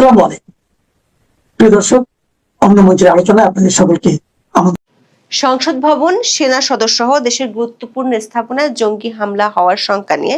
আসসালামু আলাইকুম প্রিয় দর্শক, অন্নমঞ্চের আলোচনায় আপনাদের সকলকে সংসদ ভবন, সেনা সদস্য সহ দেশের গুরুত্বপূর্ণ স্থাপনায় জঙ্গি হামলা হওয়ার শঙ্কা নিয়ে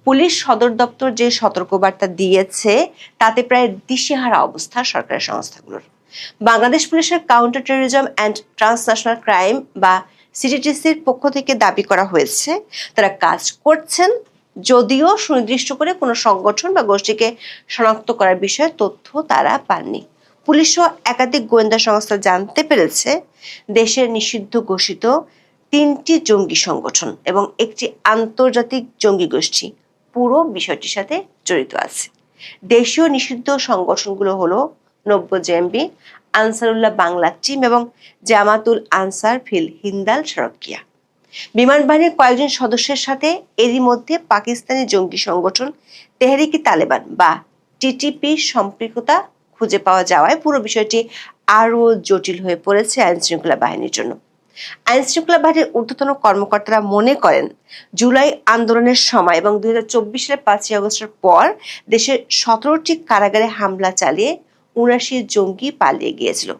পুলিশ সদর দপ্তর যে সতর্কবার্তা দিয়েছে তাতে প্রায় দিশেহারা অবস্থা সরকারি সংস্থাগুলোর। বাংলাদেশ পুলিশের counter terrorism and transnational crime বা সিটিটিসির পক্ষ থেকে দাবি করা হয়েছে তারা কাজ করছেন, যদিও সুনির্দিষ্ট করে কোনো সংগঠন বা গোষ্ঠীকে শনাক্ত করার বিষয়ে তথ্য তারা পাননি। পুলিশ ও একাধিক গোয়েন্দা সংস্থা জানতে পেরেছে দেশের নিষিদ্ধ ঘোষিত 3টি জঙ্গি সংগঠন এবং একটি আন্তর্জাতিক জঙ্গি গোষ্ঠী পুরো বিষয়টির সাথে জড়িত আছে। দেশীয় নিষিদ্ধ সংগঠনগুলো হলো নব্য-জেএমবি, আনসারুল্লাহ বাংলা টিম এবং জামাতুল আনসার ফিল হিন্দাল শরকিয়া। বিমান বাহিনীর কয়েকজন সদস্যের সাথে এরই মধ্যে পাকিস্তানি জঙ্গি সংগঠন তেহরিকি তালেবান বা টিটিপির সম্পৃক্ততা খুঁজে পাওয়া যাওয়ায় পুরো বিষয়টি আরও জটিল হয়ে পড়েছে আইন শৃঙ্খলা বাহিনীর জন্য। আইন শৃঙ্খলা বাহিনীর ঊর্ধ্বতন কর্মকর্তারা মনে করেন জুলাই আন্দোলনের সময় এবং 2024 সালের 5ই আগস্টের পর দেশের 17টি কারাগারে হামলা চালিয়ে 79 জঙ্গি পালিয়ে গিয়েছিল।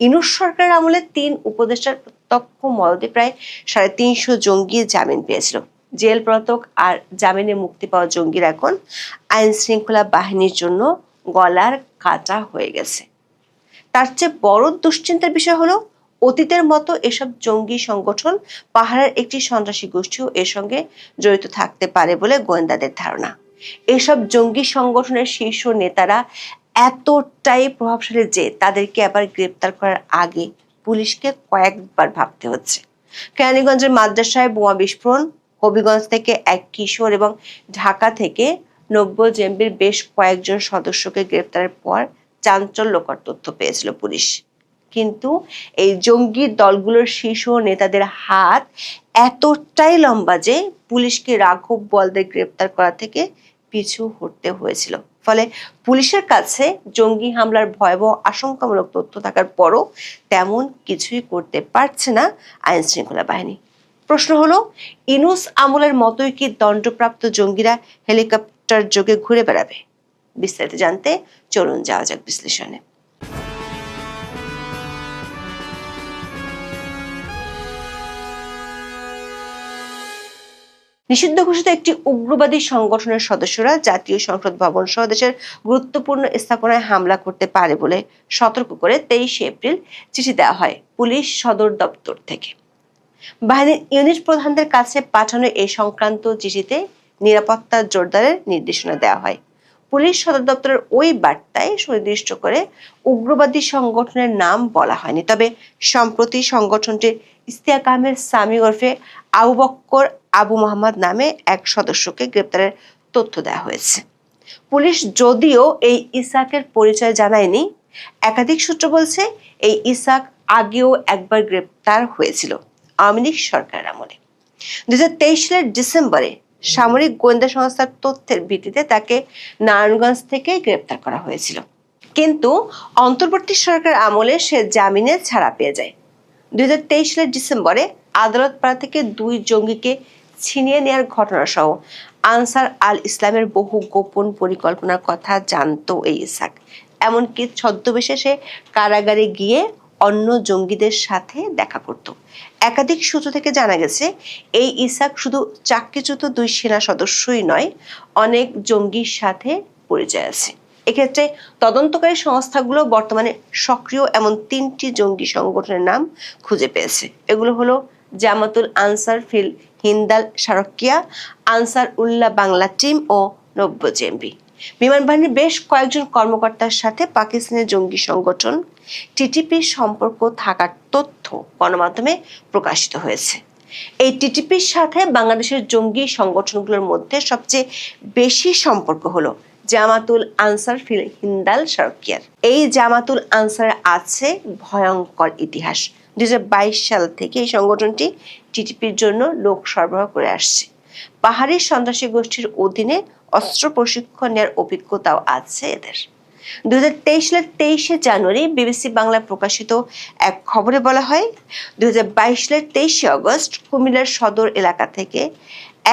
ইনুস সরকারের আমলে 3 উপদেষ্টার প্রত্যক্ষ মদতে প্রায় 350 জঙ্গি জামিন পেয়েছিল। জেল পলাতক আর জামিনে মুক্তি পাওয়া জঙ্গিরা এখন আইন শৃঙ্খলা বাহিনীর জন্য গলার কাটা হয়ে গেছে। তার চেয়ে বড় দুশ্চিন্তার বিষয় হলো অতীতের মতো এসব জঙ্গি সংগঠন পাহাড়ের একটি সন্ত্রাসী গোষ্ঠীও এর সঙ্গে জড়িত থাকতে পারে বলে গোয়েন্দাদের ধারণা। এসব জঙ্গি সংগঠনের শীর্ষ নেতারা এতটাই প্রভাবশালী যে তাদেরকে আবার গ্রেপ্তার করার আগে পুলিশকে কয়েকবার ভাবতে হচ্ছে। কেরানীগঞ্জের মাদ্রাসায় বোমা বিস্ফোরণ, হবিগঞ্জ থেকে এক কিশোর এবং ঢাকা থেকে নব্য-জেএমবির বেশ কয়েকজন সদস্যকে গ্রেপ্তারের পর চাঞ্চল্যকর তথ্য পেয়েছিল পুলিশ। কিন্তু এই জঙ্গি দলগুলোর শীর্ষ নেতাদের হাত এতটাই লম্বা যে পুলিশকে রাঘব বোয়ালদের গ্রেপ্তার করা থেকে পিছু হটতে হয়েছিল। ফলে পুলিশের কাছে জঙ্গি হামলার ভয়াবহ আশঙ্কামূলক তথ্য থাকার পরও তেমন কিছুই করতে পারছে না আইন শৃঙ্খলা বাহিনী। প্রশ্ন হলো, ইনুস আমলের মতোই কি দণ্ডপ্রাপ্ত জঙ্গিরা হেলিকপ্টার যোগে ঘুরে বেড়াবে? বিস্তারিত জানতে চলুন যাওয়া যাক বিশ্লেষণে। নিষিদ্ধ ঘোষিত একটি উগ্রবাদী সংগঠনের সদস্যরা জাতীয় সংসদ ভবন সহ দেশের গুরুত্বপূর্ণ স্থাপনায় হামলা করতে পারে বলে সতর্ক করে 23 এপ্রিল চিঠি দেওয়া হয় পুলিশ সদর দপ্তর থেকে। বাহিনীর ইউনিট প্রধানদের কাছে পাঠানো এই সংক্রান্ত চিঠিতে নিরাপত্তা জোরদারের নির্দেশনা দেওয়া হয়। পুলিশ সদর দপ্তরের ওই বার্তায় সুনির্দিষ্ট করে উগ্রবাদী সংগঠনের নাম বলা হয়নি, তবে সম্প্রতি সংগঠনটির ইশতিয়াক আহমেদ সামি ওরফে আবু বক্কর আবু মোহাম্মদ নামে এক সদস্যকে গ্রেপ্তারের তথ্য দেওয়া হয়েছে। পুলিশ যদিও এই ইসাকের পরিচয় জানায়নি, একাধিক সূত্র বলছে এই ইসাক আগেও একবার গ্রেপ্তার হয়েছিল আওয়ামী লীগ সরকারের আমলে। 2023 সালের ডিসেম্বরে সামরিক গোয়েন্দা সংস্থার তথ্যের ভিত্তিতে তাকে নারায়ণগঞ্জ থেকে গ্রেপ্তার করা হয়েছিল, কিন্তু অন্তর্বর্তী সরকার আমলে সে জামিনে ছাড়া পেয়ে যায়। 2023 সালের ডিসেম্বরে আদালত পাড়া থেকে 2 জঙ্গিকে ছিনিয়ে নেওয়ার ঘটনা সহ আনসার আল ইসলামের বহু গোপন পরিকল্পনার কথা জানতো এই ইসাক। এমনকি ছদ্মবেশে সে কারাগারে গিয়ে অন্য জঙ্গিদের সাথে দেখা করত। একাধিক সূত্র থেকে জানা গেছে এই ইসাক শুধু চাকরিচ্যুত 2 সেনা সদস্যই নয়, অনেক জঙ্গির সাথে পরিচয় আছে। এক্ষেত্রে তদন্তকারী সংস্থাগুলো বর্তমানে সক্রিয় এমন 3টি জঙ্গি সংগঠনের নাম খুঁজে পেয়েছে। এগুলো হলো জামাতুল আনসার ফিল হিন্দাল শরকিয়া, আনসার উল্লাহ বাংলা টিম ও নব্য-জেএমবি। বিমান বাহিনীর বেশ কয়েকজন কর্মকর্তার সাথে পাকিস্তানের জঙ্গি সংগঠন টিটিপির সম্পর্ক থাকার তথ্য গণমাধ্যমে প্রকাশিত হয়েছে। এই টিটিপির সাথে বাংলাদেশের জঙ্গি সংগঠনগুলোর মধ্যে সবচেয়ে বেশি সম্পর্ক হলো জামাতুল আনসার ফিল হিন্দাল শরকিয়ার। এই জামাতুল আনসারের আছে ভয়ঙ্কর ইতিহাস। 2022 সাল থেকে এই সংগঠনটি টিটিপির জন্য লোক সরবরাহ করে আসছে। পাহাড়ি সন্ত্রাসী গোষ্ঠীর অধীনে অস্ত্র প্রশিক্ষণ নেওয়ার অভিজ্ঞতাও আছে এদের। 2023 সালের 23 জানুয়ারি বিবিসি বাংলায় প্রকাশিত এক খবরে বলা হয় 2022 সালের 23 আগস্ট কুমিল্লার সদর এলাকা থেকে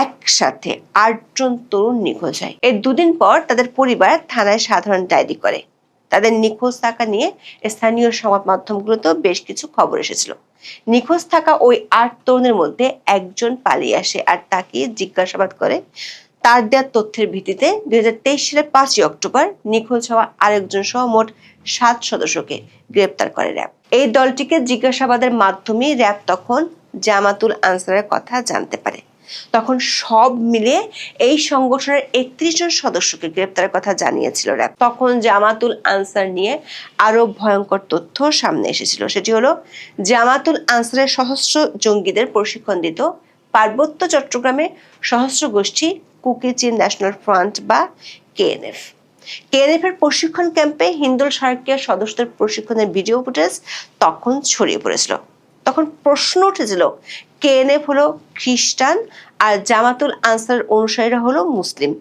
একসাথে 8 জন তরুণ নিখোঁজ হয়। এর 2 দিন পর তাদের পরিবার থানায় সাধারণ ডায়েরি করে। তাদের নিখোঁজ থাকা নিয়ে স্থানীয় সংবাদ মাধ্যমগুলোতেও বেশ কিছু খবর এসেছিল। নিখোঁজ থাকা ওই 8 তরুণের মধ্যে একজন পালিয়ে আসে আর তাকে জিজ্ঞাসাবাদ করে। তার দেওয়া তথ্যের ভিত্তিতে 2023 সালের 5 অক্টোবর নিখোঁজ হওয়া আরেকজন সহ মোট 7 সদস্যকে গ্রেপ্তার করে র্যাব। এই দলটিকে জিজ্ঞাসাবাদের মাধ্যমে র্যাব তখন জামাতুল আনসারের কথা জানতে পারে। তখন সব মিলিয়ে এই সংগঠনের 31 জন সদস্যকে গ্রেপ্তারের কথা জানিয়েছিল র্যাব। তখন জামাতুল আনসার নিয়ে আরো ভয়ঙ্কর তথ্য সামনে এসেছিল। সেটি হলো জামাতুল আনসারের সশস্ত্র জঙ্গিদের প্রশিক্ষণ দিত পার্বত্য চট্টগ্রামে সশস্ত্র গোষ্ঠী কুকি-চিন ন্যাশনাল ফ্রন্ট বা কেএনএফ। কেএনএফ এর প্রশিক্ষণ ক্যাম্পে হিন্দুল সার্কের সদস্যদের প্রশিক্ষণের ভিডিও ফুটেজ তখন ছড়িয়ে পড়েছিল। তখন প্রশ্ন উঠেছিল, কেএনএফ হলো খ্রিস্টান আর জামাতুল আনসারের অনুসারীরা হলো মুসলিম,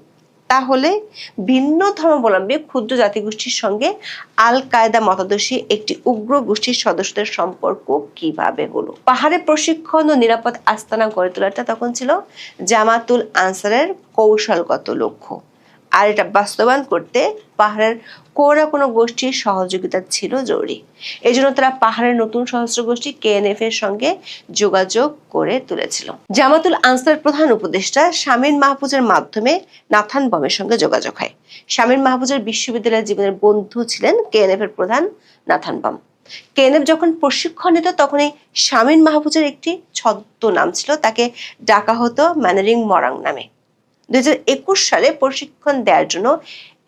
তাহলে ভিন্ন ধর্মাবলম্বী ক্ষুদ্র জাতিগোষ্ঠীর সঙ্গে আল কায়দা মতাদর্শী একটি উগ্র গোষ্ঠীর সদস্যদের সম্পর্ক কিভাবে হলো? পাহাড়ে প্রশিক্ষণ ও নিরাপদ আস্তানা গড়ে তোলাটা তখন ছিল জামাতুল আনসারের কৌশলগত লক্ষ্য, আর এটা বাস্তবায়ন করতে পাহাড়ের কোনো গোষ্ঠীর সহযোগিতা ছিল জরুরি। এই জন্য তারা পাহাড়ের নতুন সশস্ত্র গোষ্ঠী কেএনএফ এর সঙ্গে যোগাযোগ করে তুলেছিল। জামাতুল আনসারের প্রধান উপদেষ্টা শামীম মাহফুজের মাধ্যমে নাথান বমের সঙ্গে যোগাযোগ হয়। শামীম মাহফুজের বিশ্ববিদ্যালয়ের জীবনের বন্ধু ছিলেন কেএনএফ এর প্রধান নাথান বম। কেএনএফ যখন প্রশিক্ষণ নিত তখন এই শামীম মাহফুজের একটি ছদ্মনাম ছিল, তাকে ডাকা হতো ম্যানারিং মরাং নামে। 2021 সালে প্রশিক্ষণ দেওয়ার জন্য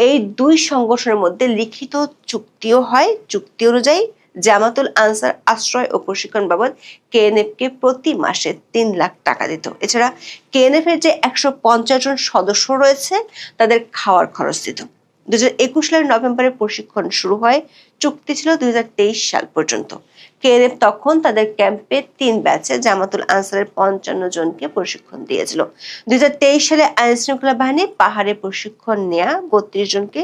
এই দুই সংগঠনের মধ্যে লিখিত চুক্তিও হয়। চুক্তি অনুযায়ী জামাতুল আনসার আশ্রয় ও প্রশিক্ষণ বাবদ কেএনএফ কে প্রতি মাসে 3 লাখ টাকা দিত। এছাড়া কেএনএফ এর যে 150 জন সদস্য রয়েছে তাদের খাওয়ার খরচ দিত। 2021 সালের নভেম্বরে প্রশিক্ষণ শুরু হয়, চুক্তি ছিল 2023 সাল পর্যন্ত। কেএনএফ তখন তাদের ক্যাম্পে 3 ব্যাচে জামাতুল আনসারের 55 জনকে প্রশিক্ষণ দিয়েছিল। 2023 সালে আইন শৃঙ্খলা বাহিনী পাহাড়ে প্রশিক্ষণ নেওয়া 32 জনকে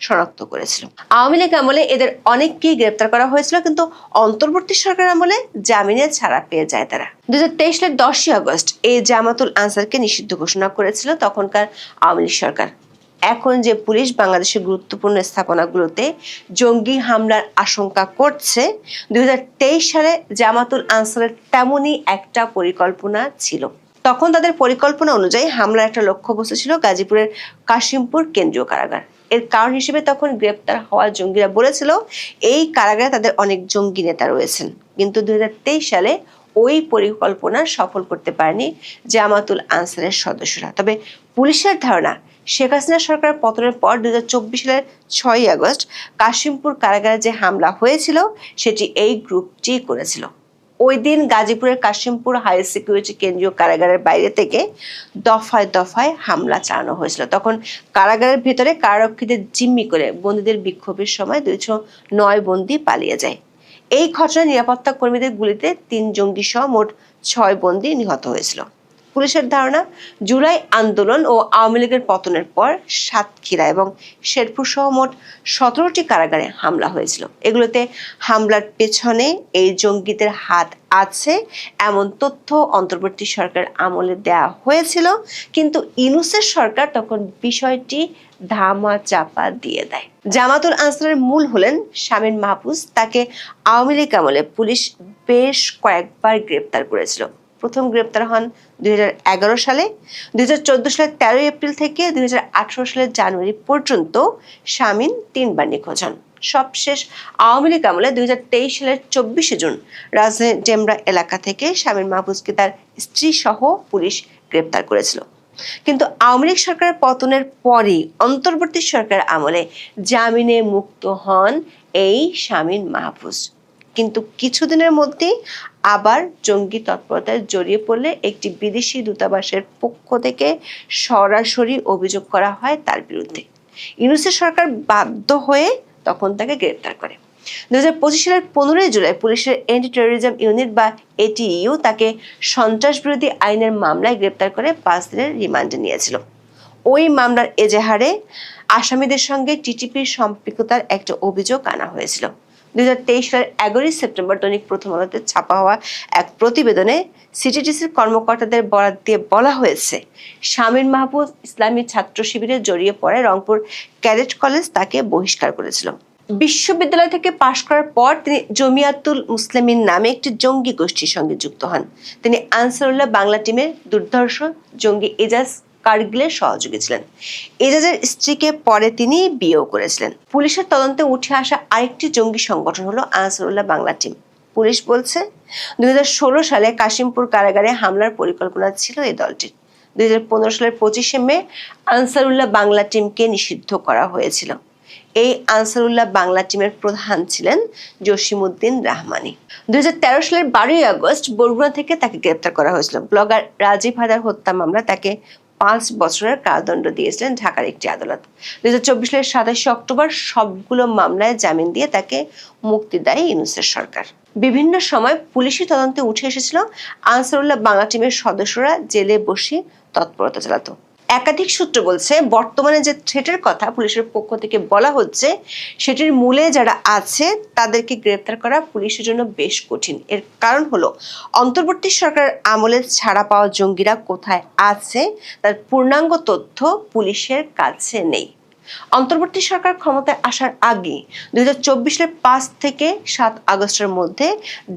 শনাক্ত করেছিল। আওয়ামী লীগ আমলে এদের অনেককেই গ্রেপ্তার করা হয়েছিল, কিন্তু অন্তর্বর্তী সরকার আমলে জামিনে ছাড়া পেয়ে যায় তারা। 2023 সালের 10 আগস্ট এই জামাতুল আনসারকে নিষিদ্ধ ঘোষণা করেছিল তখনকার আওয়ামী লীগ সরকার। এখন যে পুলিশ বাংলাদেশের গুরুত্বপূর্ণ স্থাপনাগুলোতে জঙ্গি হামলার আশঙ্কা করছে, 2023 সালে জামাতুল আনসারের তেমনই একটা পরিকল্পনা ছিল। তখন তাদের পরিকল্পনা অনুযায়ী হামলার একটা লক্ষ্যবস্তু ছিল গাজীপুরের কাশিমপুর কেন্দ্রীয় কারাগার। এর কারণ হিসেবে তখন গ্রেপ্তার হওয়া জঙ্গিরা বলেছিল এই কারাগারে তাদের অনেক জঙ্গি নেতা রয়েছেন। কিন্তু 2023 সালে ওই পরিকল্পনা সফল করতে পারেনি জামাতুল আনসারের সদস্যরা। তবে পুলিশের ধারণা, শেখ হাসিনা সরকার পতনের পর 2024 সালের 6 আগস্ট কাশিমপুর কারাগারে যে হামলা হয়েছিল সেটি এই গ্রুপটি করেছিল। ওই দিন গাজীপুরের কাশিমপুর হাই সিকিউরিটি কেন্দ্রীয় কারাগারের বাইরে থেকে দফায় দফায় হামলা চালানো হয়েছিল। তখন কারাগারের ভেতরে কারারক্ষীদের জিম্মি করে বন্দীদের বিক্ষোভের সময় 209 বন্দী পালিয়ে যায়। এই ঘটনায় নিরাপত্তা কর্মীদের গুলিতে 3 জঙ্গি সহ মোট 6 বন্দী নিহত হয়েছিল। পুলিশের ধারণা, জুলাই আন্দোলন ও আওয়ামী লীগের পতনের পর সাতক্ষীরা এবং শেরপুর সহ মোট 17টি কারাগারে হামলা হয়েছিল। এগুলোতে হামলার পেছনে এই জঙ্গিদের হাত আছে এমন তথ্য অন্তর্বর্তী সরকার আমলে দেয়া হয়েছিল, কিন্তু ইউনূসের সরকার তখন বিষয়টি ধামা চাপা দিয়ে দেয়। জামাতুল আনসারের মূল হলেন শামীম মাহফুজ। তাকে আওয়ামী লীগ আমলে পুলিশ বেশ কয়েকবার গ্রেপ্তার করেছিল। প্রথম গ্রেপ্তার হন 2011 সালে। 2014 সালের 13 এপ্রিল থেকে 2018 সালের জানুয়ারি পর্যন্ত শামীম 3 বার নিখোঁজ হন। সবশেষ আওয়ামী লীগ আমলে 2023 সালের 24 জুন রাজধানীর ডেমরা এলাকা থেকে শামীম মাহফুজকে তার স্ত্রী সহ পুলিশ গ্রেপ্তার করেছিল। কিন্তু আওয়ামী লীগ সরকারের পতনের পরই অন্তর্বর্তী সরকার আমলে জামিনে মুক্ত হন এই শামীম মাহফুজ। কিন্তু কিছুদিনের মধ্যেই আবার জঙ্গি তৎপরতায় জড়িয়ে পড়লে একটি বিদেশি দূতাবাসের পক্ষ থেকে সরাসরি অভিযোগ করা হয় তার বিরুদ্ধে। ইউনূসের সরকার বাধ্য হয়ে তখন তাকে গ্রেপ্তার করে। 2025 সালের 15 জুলাই পুলিশের অ্যান্টি টেরোরিজম ইউনিট বা এটিইউ তাকে সন্ত্রাস বিরোধী আইনের মামলায় গ্রেপ্তার করে 5 দিনের রিমান্ডে নিয়েছিল। ওই মামলার এজাহারে আসামিদের সঙ্গে টিটিপির সম্পৃক্ততার একটা অভিযোগ আনা হয়েছিল। 2023 সালের 11 সেপ্টেম্বর দৈনিক প্রথম আলোতে ছাপা হওয়া এক প্রতিবেদনে সিটিডিসির কর্মকর্তাদের বরাত দিয়ে বলা হয়েছে, শামীম মাহফুজ ইসলামী ছাত্র শিবিরে জড়িয়ে পড়ে রংপুর ক্যাডেট কলেজ তাকে বহিষ্কার করেছিল। বিশ্ববিদ্যালয় থেকে পাশ করার পর তিনি জমিয়াতুল মুসলিমিন নামে একটি জঙ্গি গোষ্ঠীর সঙ্গে যুক্ত হন। তিনি আনসারুল্লাহ বাংলা টিমের দুর্ধর্ষ জঙ্গি এজাজ কারগিলের সহযোগী ছিলেন। এজাজের স্ত্রীকে পরে তিনি বিয়েও করেছিলেন। পুলিশের তদন্তে উঠে আসা আরেকটি জঙ্গি সংগঠন হলো আনসারুল্লাহ বাংলা টিম। পুলিশ বলছে 2016 সালে কাশিমপুর কারাগারে হামলার পরিকল্পনা ছিল এই দলটির। 2015 সালের 25শে মে আনসারুল্লাহ বাংলা টিমকে নিষিদ্ধ করা হয়েছিল। এই আনসারুল্লাহ বাংলা টিমের প্রধান ছিলেন জসিমউদ্দিন রহমানী। 2013 সালের 12ই আগস্ট বরগুনা থেকে তাকে গ্রেপ্তার করা হয়েছিল। ব্লগার রাজীব হায়দার হত্যা মামলা তাকে 5 বছরের কারাদণ্ড দিয়েছিলেন ঢাকার একটি আদালত। 2024 সালের 27 অক্টোবর সবগুলো মামলায় জামিন দিয়ে তাকে মুক্তি দেয় ইউনূসের সরকার। বিভিন্ন সময় পুলিশি তদন্তে উঠে এসেছিল আনসারুল্লাহ বাংলা টিমের সদস্যরা জেলে বসে তৎপরতা চালাতো। একাধিক সূত্র বলছে বর্তমানে যে থ্রেটের কথা পুলিশের পক্ষ থেকে বলা হচ্ছে সেটির মূলে যারা আছে তাদেরকে গ্রেপ্তার করা পুলিশের জন্য বেশ কঠিন। এর কারণ হলো অন্তর্বর্তী সরকার আমলে ছাড়া পাওয়া জঙ্গিরা কোথায় আছে তার পূর্ণাঙ্গ তথ্য পুলিশের কাছে নেই। অন্তর্বর্তী সরকার ক্ষমতায় আসার আগে 2024 সালের 5 থেকে 7 আগস্টের মধ্যে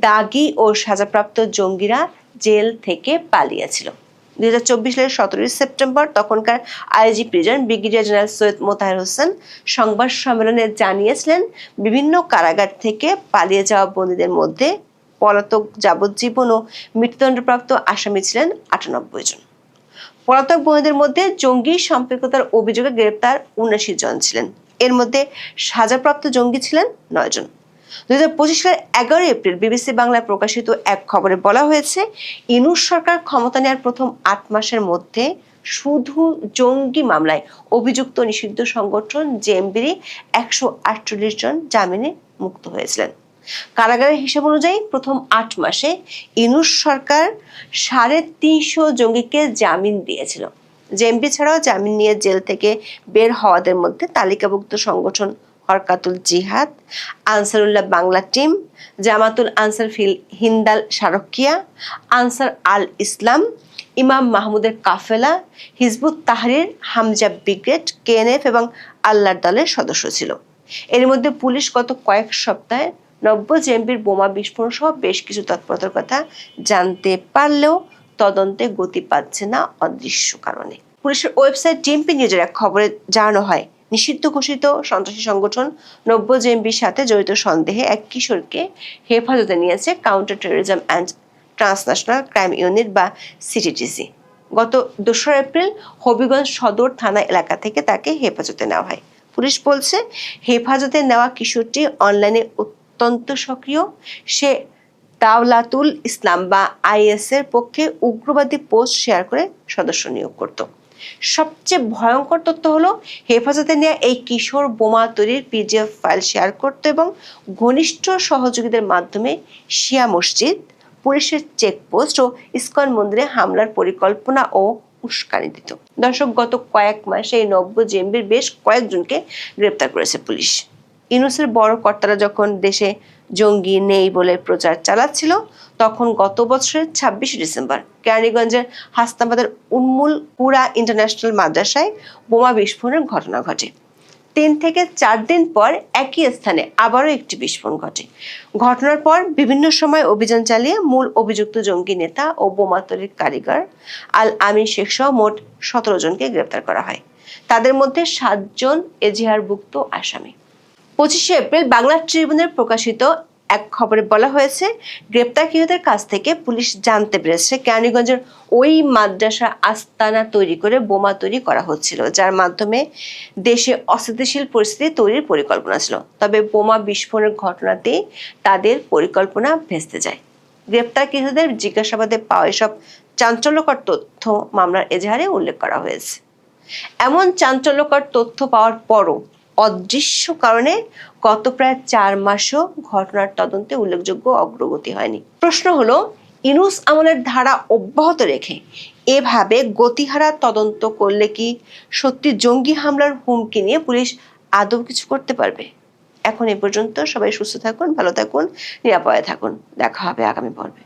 দাগী ও সাজাপ্রাপ্ত জঙ্গিরা জেল থেকে পালিয়েছিল। 2024 সালের 17 সেপ্টেম্বর তখনকার IG prison brigadier general Syed Motaher Hossain সংবাদ সম্মেলনে জানিয়েছিলেন বিভিন্ন কারাগার থেকে পালিয়ে যাওয়া বন্দীদের মধ্যে পলাতক, যাবজ্জীবন ও মৃত্যুদণ্ডপ্রাপ্ত আসামি ছিলেন 98 জন। পলাতক বন্দীদের মধ্যে জঙ্গি সম্পৃক্ততার অভিযোগে গ্রেপ্তার 79 জন ছিলেন। এর মধ্যে সাজাপ্রাপ্ত জঙ্গি ছিলেন 9 জন। 2025 সালের 11 এপ্রিল বিবিসি বাংলায় প্রকাশিত এক খবরে বলা হয়েছে ইউনূস সরকার ক্ষমতা নেওয়ার প্রথম 8 মাসের মধ্যে শুধু জঙ্গি মামলায় অভিযুক্ত নিষিদ্ধ সংগঠন জেএমবির 148 জন জামিনে মুক্ত হয়েছিলেন। কারাগারের হিসাব অনুযায়ী প্রথম 8 মাসে ইউনূস সরকার 350 জঙ্গিকে জামিন দিয়েছিল। জেএমবি ছাড়াও জামিন নিয়ে জেল থেকে বের হওয়াদের মধ্যে তালিকাভুক্ত সংগঠন হরকাতুল জিহাদ, আনসারুল্লাহ বাংলা টিম, জামাতুল আনসার ফিল হিন্দাল শারকিয়া, আনসার আল ইসলাম, ইমাম মাহমুদের কাফেলা, হিজবুত তাহরির, হামজা ব্রিগেড, কেএনএফ এবং আল্লাহর দলের সদস্য ছিল। এর মধ্যে পুলিশ গত কয়েক সপ্তাহে 90 জেএমবির বোমা বিস্ফোরণ সহ বেশ কিছু তৎপরতার কথা জানতে পারলেও তদন্তে গতি পাচ্ছে না অদৃশ্য কারণে। পুলিশের ওয়েবসাইট ডিএমপি নিউজের এক খবরে জানানো হয় নিষিদ্ধ ঘোষিত সন্ত্রাসী সংগঠন 90 জেএমবির সাথে জড়িত সন্দেহে এক কিশোরকে হেফাজতে নিয়েছে counter terrorism and transnational crime unit বা সিটিটিসি। গত 2 এপ্রিল হবিগঞ্জ সদর থানা এলাকা থেকে তাকে হেফাজতে নেওয়া হয়। পুলিশ বলছে হেফাজতে নেওয়া কিশোরটি অনলাইনে অত্যন্ত সক্রিয়। সে দাওলাতুল ইসলাম বা আইএস এর পক্ষে উগ্রবাদী পোস্ট শেয়ার করে সদস্য নিয়োগ করত। সবচেয়ে ভয়ঙ্কর তথ্য হলো হেফাজতে নেওয়া এই কিশোর বোমা তৈরির পিডিএফ ফাইল শেয়ার করত এবং ঘনিষ্ঠ সহযোগীদের মাধ্যমে শিয়া মসজিদ, পুলিশের চেকপোস্ট ও ইসকন মন্দিরে হামলার পরিকল্পনা ও উস্কানি দিত। দর্শক, গত কয়েক মাসে এই 90 জেএমবির বেশ কয়েকজনকে গ্রেপ্তার করেছে পুলিশ। ইউনূসের বড় কর্তারা যখন দেশে জঙ্গি নেই বলে প্রচার চালাচ্ছিল তখন গত বছরের 26 ডিসেম্বর কেরানীগঞ্জের হাসনাবাদের উম্মুল কুরা ইন্টারন্যাশনাল মাদ্রাসায় বোমা বিস্ফোরণের ঘটনা ঘটে। 3 থেকে 4 দিন পর একই স্থানে আবারও একটি বিস্ফোরণ ঘটে। ঘটনার পর বিভিন্ন সময় অভিযান চালিয়ে মূল অভিযুক্ত জঙ্গি নেতা ও বোমা তৈরির কারিগর আল আমিন শেখ সহ মোট 17 জনকে গ্রেপ্তার করা হয়। তাদের মধ্যে 7 জন এজিহারভুক্ত আসামি। 25 এপ্রিল বাংলা ট্রিবিউনের প্রকাশিত এক খবরে বলা হয়েছে গ্রেপ্তারকৃতদের কাছ থেকে পুলিশ জানতে পেরেছে কেরানীগঞ্জের ওই মাদ্রাসা আস্তানা তৈরি করে বোমা তৈরি করা হচ্ছিল, যার মাধ্যমে দেশে অস্থিতিশীল পরিস্থিতি তৈরির পরিকল্পনা ছিল। তবে বোমা বিস্ফোরণের ঘটনাতেই তাদের পরিকল্পনা ভেস্তে যায়। গ্রেপ্তারকৃতদের জিজ্ঞাসাবাদে পাওয়া এসব চাঞ্চল্যকর তথ্য মামলার এজাহারে উল্লেখ করা হয়েছে। এমন চাঞ্চল্যকর তথ্য পাওয়ার পরও অদৃশ্য কারণে গত প্রায় 4 মাসও ঘটনার তদন্তে উল্লেখযোগ্য অগ্রগতি হয়নি। প্রশ্ন হলো, ইউনূস আমলের ধারা অব্যাহত রেখে এভাবে গতিহারা তদন্ত করলে কি সত্যি জঙ্গি হামলার হুমকি নিয়ে পুলিশ আদৌ কিছু করতে পারবে? এখন এ পর্যন্ত। সবাই সুস্থ থাকুন, ভালো থাকুন, নিরাপদে থাকুন। দেখা হবে আগামী পর্বে।